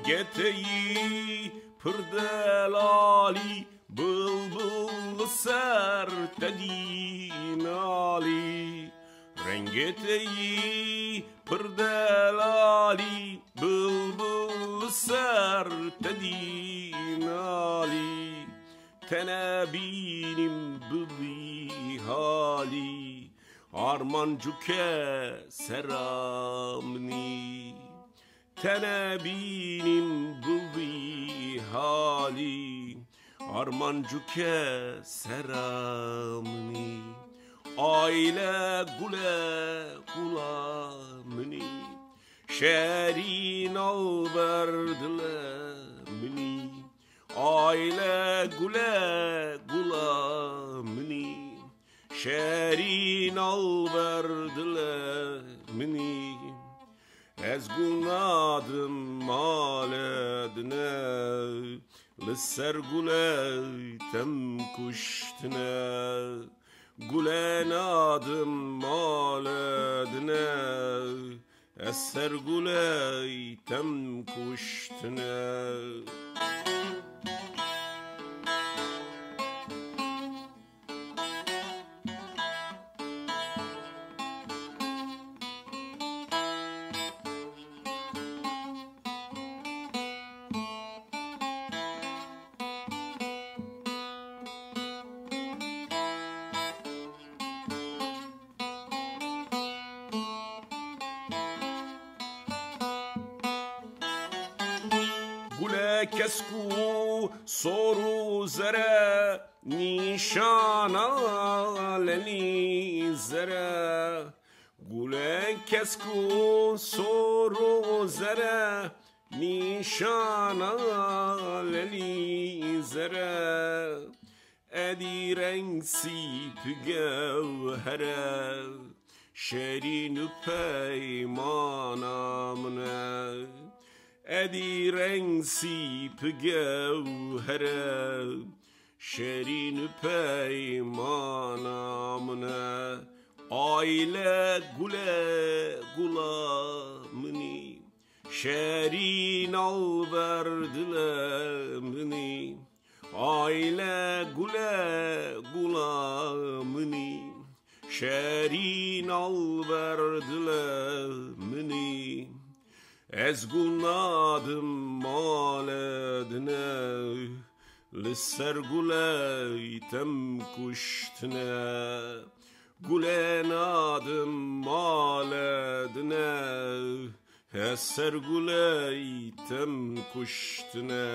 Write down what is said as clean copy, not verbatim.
Rengeteyi pırdelali bılbıl sertedin ali. Rengeteyi pırdelali bılbıl sertedin ali. Tenebinim bıbi hali armancuke seramni. Tenebinim bıbi hali armancuke seramni. Aile gule gulamni şerin alberdilemni. Aile gule gulamni şerin alberdilemni. Ezgunadım maledine lisser gule tem kuştine. Gulenadım maledine eser gule tem kuştine. Gule kesku soru zere nişana leni zere. Gule kesku soru zere nişana leni zere. Edi renk sip gevhere şerin peymanamne. Edi renk sip gevhere şerin peymanamne. Aile gule gulamni şerin alberdilemni. Aile gule gulamni şerin alberdilemni. Ezgunadım maledine lisser gule tem kuştine. Gulenadım maledine eser gule tem kuştine.